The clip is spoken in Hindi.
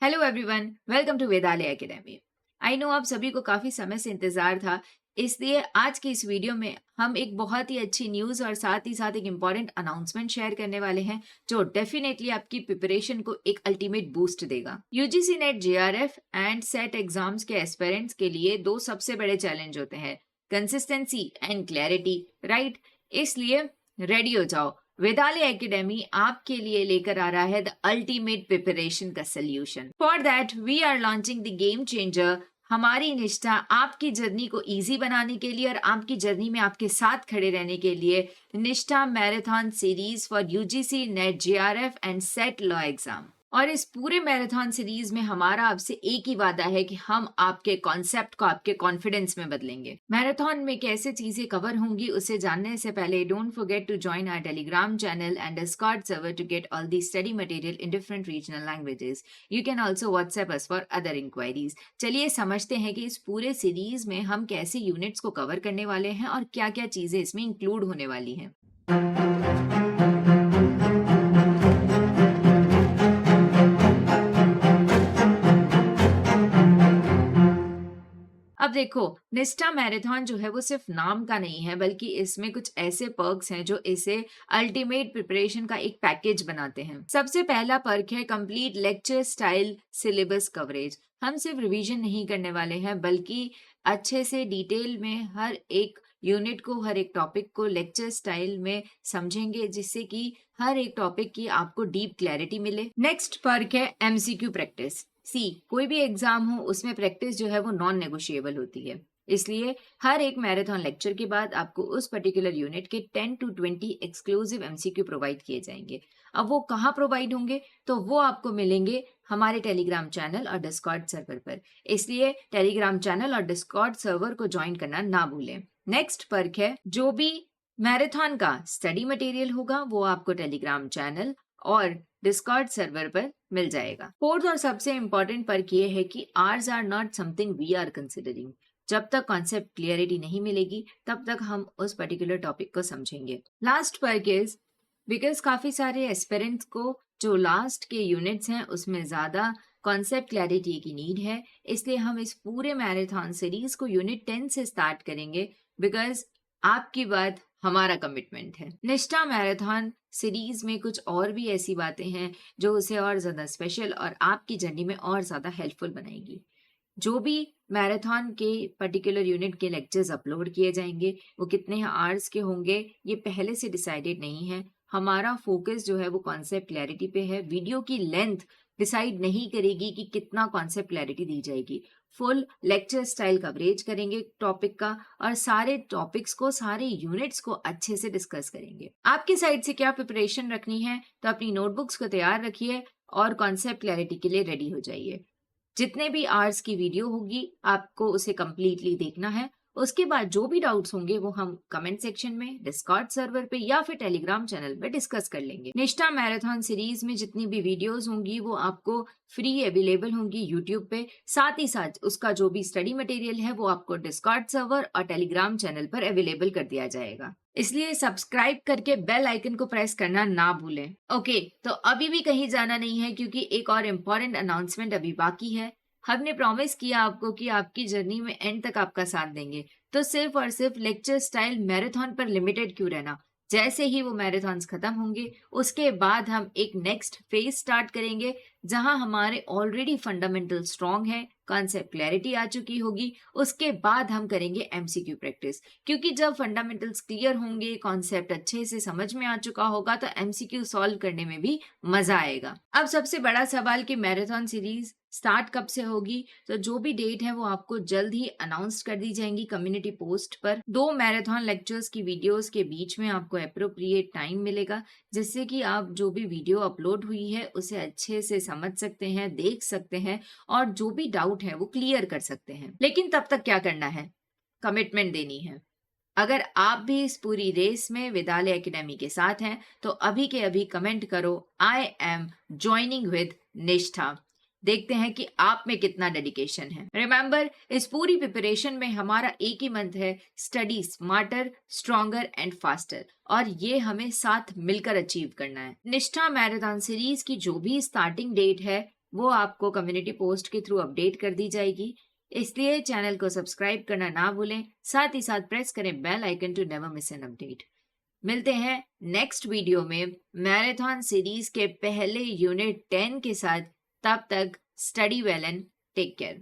Hello everyone, welcome to Vedalaya academy. आई नो आप सभी को काफी समय से इंतजार था, इसलिए आज की इस वीडियो में हम एक बहुत ही अच्छी न्यूज और साथ ही साथ एक इम्पॉर्टेंट अनाउंसमेंट शेयर करने वाले हैं जो डेफिनेटली आपकी प्रिपरेशन को एक अल्टीमेट बूस्ट देगा। UGC net JRF and set exams के एस्पिरेंट्स के लिए दो सबसे बड़े चैलेंज होते हैं, कंसिस्टेंसी एंड क्लैरिटी, राइट? इसलिए रेडी हो जाओ। वेदालय एकेडमी आपके लिए लेकर आ रहा है द अल्टीमेट प्रिपरेशन का solution. For that we are launching the game changer. हमारी निष्ठा आपकी जर्नी को इजी बनाने के लिए और आपकी जर्नी में आपके साथ खड़े रहने के लिए निष्ठा marathon series for UGC net JRF and set law exam. और इस पूरे मैराथन सीरीज में हमारा आपसे एक ही वादा है कि हम आपके कॉन्सेप्ट को आपके कॉन्फिडेंस में बदलेंगे। मैराथन में कैसे चीजें कवर होंगी उसे जानने से पहले don't forget to join our Telegram channel and Discord server to get all the study material in different regional languages. You can also WhatsApp us for other inquiries. चलिए समझते हैं कि इस पूरे सीरीज में हम कैसे यूनिट्स को कवर करने वाले हैं और क्या क्या चीजें इसमें इंक्लूड होने वाली हैं। अब देखो, निष्ठा मैराथन जो है वो सिर्फ नाम का नहीं है, बल्कि इसमें कुछ ऐसे पर्क्स हैं जो इसे अल्टीमेट प्रिपरेशन का एक पैकेज बनाते हैं। सबसे पहला पर्क है complete lecture style syllabus coverage. हम सिर्फ रिवीजन नहीं करने वाले हैं, बल्कि अच्छे से डिटेल में हर एक यूनिट को, हर एक टॉपिक को लेक्चर स्टाइल में समझेंगे, जिससे कि हर एक टॉपिक की आपको डीप क्लैरिटी मिले। नेक्स्ट पर्क है एमसीक्यू प्रैक्टिस। कोई भी एग्जाम हो उसमें प्रैक्टिस जो है वो नॉन नेगोशिएबल होती है, इसलिए हर एक मैराथन लेक्चर के बाद आपको उस पर्टिकुलर यूनिट के 10 to 20 एक्सक्लूसिव एमसीक्यू प्रोवाइड किए जाएंगे। अब वो कहाँ प्रोवाइड होंगे? तो वो आपको मिलेंगे हमारे टेलीग्राम चैनल और डिस्कॉर्ड सर्वर पर, इसलिए टेलीग्राम चैनल और डिस्कॉर्ड सर्वर को ज्वाइन करना ना भूलें। नेक्स्ट पर्क है जो भी मैराथन का स्टडी मटेरियल होगा वो आपको टेलीग्राम चैनल और डिस्कॉर्ड सर्वर पर मिल जाएगा। फोर्थ और सबसे इंपॉर्टेंट पर्क ये है कि ours are not something we are considering. जब तक कॉन्सेप्ट क्लियरिटी नहीं मिलेगी तब तक हम उस पर्टिकुलर टॉपिक को समझेंगे। लास्ट पर्क इज बिकॉज काफी सारे एस्पिरेंट्स को जो लास्ट के यूनिट्स हैं उसमें ज्यादा कॉन्सेप्ट क्लैरिटी की नीड है, इसलिए हम इस पूरे मैराथन सीरीज को यूनिट 10 से स्टार्ट करेंगे, बिकॉज आपकी बात हमारा कमिटमेंट है। निष्ठा मैराथन सीरीज में कुछ और भी ऐसी बातें हैं जो उसे और ज्यादा स्पेशल और आपकी जर्नी में और ज्यादा हेल्पफुल बनाएगी। जो भी मैराथन के पर्टिकुलर यूनिट के लेक्चर्स अपलोड किए जाएंगे वो कितने आवर्स के होंगे ये पहले से डिसाइडेड नहीं है। हमारा फोकस जो है वो कॉन्सेप्ट क्लैरिटी पे है। वीडियो की लेंथ डिसाइड नहीं करेगी कि कितना कॉन्सेप्ट क्लैरिटी दी जाएगी। फुल लेक्चर स्टाइल कवरेज करेंगे टॉपिक का और सारे टॉपिक्स को, सारे यूनिट्स को अच्छे से डिस्कस करेंगे। आपकी साइड से क्या प्रिपरेशन रखनी है तो अपनी नोटबुक्स को तैयार रखिए और कॉन्सेप्ट क्लैरिटी के लिए रेडी हो जाइए। जितने भी आवर्स की वीडियो होगी आपको उसे कंप्लीटली देखना है। उसके बाद जो भी डाउट्स होंगे वो हम कमेंट सेक्शन में, डिस्कॉर्ड सर्वर पे या फिर टेलीग्राम चैनल पे डिस्कस कर लेंगे। निष्ठा मैराथन सीरीज में जितनी भी वीडियोस होंगी वो आपको फ्री अवेलेबल होंगी यूट्यूब पे। साथ ही साथ उसका जो भी स्टडी मटेरियल है वो आपको डिस्कॉर्ड सर्वर और टेलीग्राम चैनल पर अवेलेबल कर दिया जाएगा, इसलिए सब्सक्राइब करके बेल आइकन को प्रेस करना ना भूलें। ओके, तो अभी भी कहीं जाना नहीं है क्योंकि एक और इम्पोर्टेंट अनाउंसमेंट अभी बाकी है। हमने प्रॉमिस किया आपको कि आपकी जर्नी में एंड तक आपका साथ देंगे, तो सिर्फ और सिर्फ लेक्चर स्टाइल मैराथन पर लिमिटेड क्यों रहना। जैसे ही वो मैराथन्स खत्म होंगे उसके बाद हम एक नेक्स्ट फेज स्टार्ट करेंगे जहां हमारे ऑलरेडी फंडामेंटल स्ट्रांग है, कॉन्सेप्ट क्लैरिटी आ चुकी होगी। उसके बाद हम करेंगे एमसीक्यू प्रैक्टिस, क्योंकि जब फंडामेंटल्स क्लियर होंगे, कॉन्सेप्ट अच्छे से समझ में आ चुका होगा तो एमसीक्यू सॉल्व करने में भी मजा आएगा। अब सबसे बड़ा सवाल कि मैराथन सीरीज स्टार्ट कब से होगी, तो जो भी डेट है वो आपको जल्द ही अनाउंस कर दी जाएंगी कम्युनिटी पोस्ट पर। 2 मैराथन लेक्चर्स की वीडियोस के बीच में आपको एप्रोप्रिएट टाइम मिलेगा, जिससे कि आप जो भी वीडियो अपलोड हुई है उसे अच्छे से समझ सकते हैं, देख सकते हैं और जो भी डाउट है वो क्लियर कर सकते हैं। लेकिन तब तक क्या करना है? कमिटमेंट देनी है। अगर आप भी इस पूरी रेस में वेदालय एकेडमी के साथ हैं तो अभी के अभी कमेंट करो, आई एम ज्वाइनिंग विद निष्ठा। देखते हैं कि आप में कितना डेडिकेशन है। रिमेंबर, इस पूरी प्रिपरेशन में हमारा एक ही मंत्र है, study smarter, stronger and faster, और ये हमें साथ मिलकर अचीव करना है। निष्ठा मैराथन सीरीज की जो भी स्टार्टिंग डेट है वो आपको कम्युनिटी पोस्ट के थ्रू अपडेट कर दी जाएगी। इसलिए चैनल को सब्सक्राइब करना ना भूलें, साथ ही साथ प्रेस करें bell icon to never miss an update. मिलते हैं नेक्स्ट वीडियो में मैराथन सीरीज के पहले यूनिट 10 के साथ। तब तक study well and take care.